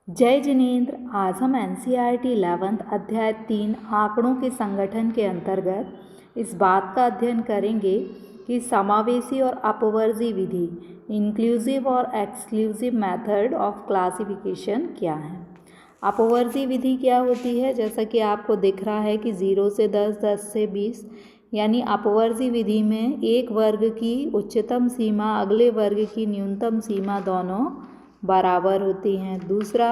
जय जिनेंद्र। आज हम NCERT 11th अध्याय 3 आंकड़ों के संगठन के अंतर्गत इस बात का अध्ययन करेंगे कि समावेशी और अपवर्जी विधि इंक्लूसिव और एक्सक्लूसिव मेथड ऑफ क्लासिफिकेशन क्या है। अपवर्जी विधि क्या होती है, जैसा कि आपको दिख रहा है कि 0 से 10, 10 से 20, यानी अपवर्जी विधि में एक वर्ग की उच्चतम सीमा अगले वर्ग की न्यूनतम सीमा दोनों बराबर होती हैं। दूसरा,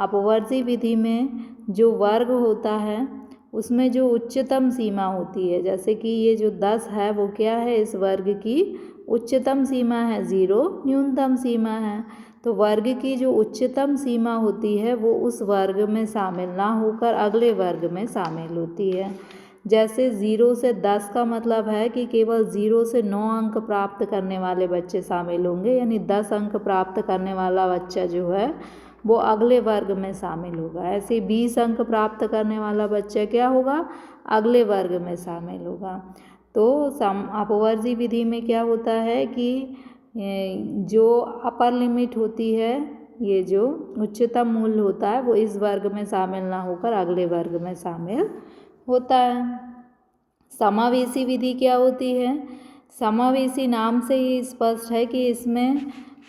अपवर्जी विधि में जो वर्ग होता है उसमें जो उच्चतम सीमा होती है, जैसे कि ये जो 10 है वो क्या है, इस वर्ग की उच्चतम सीमा है, 0 न्यूनतम सीमा है। तो वर्ग की जो उच्चतम सीमा होती है वो उस वर्ग में शामिल ना होकर अगले वर्ग में शामिल होती है। जैसे 0 से 10 का मतलब है कि केवल 0 से 9 अंक प्राप्त करने वाले बच्चे शामिल होंगे, यानी 10 अंक प्राप्त करने वाला बच्चा जो है वो अगले वर्ग में शामिल होगा। ऐसे 20 अंक प्राप्त करने वाला बच्चा क्या होगा, अगले वर्ग में शामिल होगा। तो अपवर्जी विधि में क्या होता है कि जो अपर लिमिट होती है, ये जो उच्चतम मूल्य होता है वो इस वर्ग में शामिल ना होकर अगले वर्ग में शामिल होता है। समावेशी विधि क्या होती है, समावेशी नाम से ही स्पष्ट है कि इसमें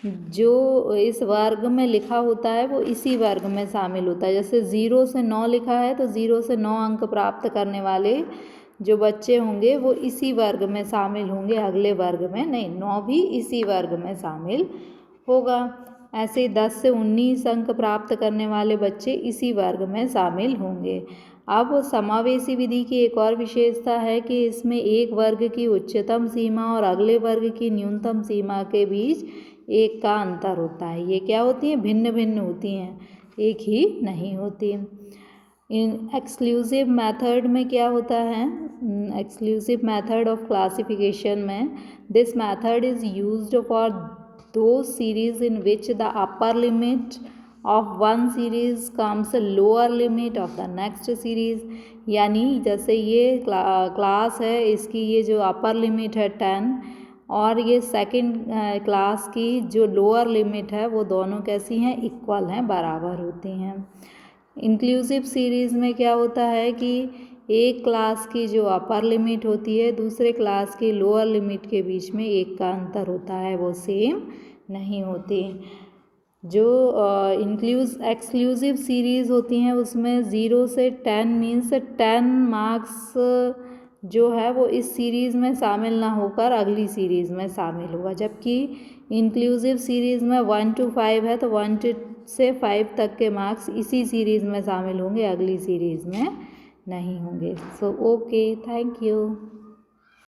जो इस वर्ग में लिखा होता है वो इसी वर्ग में शामिल होता है। जैसे 0 से 9 लिखा है तो 0 से 9 अंक प्राप्त करने वाले जो बच्चे होंगे वो इसी वर्ग में शामिल होंगे, अगले वर्ग में नहीं। 9 भी इसी वर्ग में शामिल होगा। ऐसे 10 से 19 अंक प्राप्त करने वाले बच्चे इसी वर्ग में शामिल होंगे। अब समावेशी विधि की एक और विशेषता है कि इसमें एक वर्ग की उच्चतम सीमा और अगले वर्ग की न्यूनतम सीमा के बीच एक का अंतर होता है। ये क्या होती हैं, भिन्न भिन्न होती हैं, एक ही नहीं होती। इन एक्सक्लूसिव मेथड में क्या होता है, एक्सक्लूसिव मेथड ऑफ क्लासिफिकेशन में this method is used for दो series in which the upper limit of one series comes a lower limit of the next series। यानी जैसे ये क्लास है, इसकी ये जो अपर लिमिट है 10 और ये सेकंड क्लास की जो लोअर लिमिट है वो दोनों कैसी हैं, इक्वल हैं, बराबर होती हैं। इंक्लूसिव सीरीज़ में क्या होता है कि एक क्लास की जो अपर लिमिट होती है दूसरे क्लास की लोअर लिमिट के बीच में एक का अंतर होता है, वो सेम नहीं होती। जो एक्सक्लूसिव सीरीज़ होती हैं उसमें 0 से 10 मीन्स 10 मार्क्स जो है वो इस सीरीज़ में शामिल ना होकर अगली सीरीज़ में शामिल होगा। जबकि इंक्लूसिव सीरीज़ में 1 to 5 है तो 1 से 5 तक के मार्क्स इसी सीरीज़ में शामिल होंगे, अगली सीरीज़ में नहीं होंगे। So okay, thank you.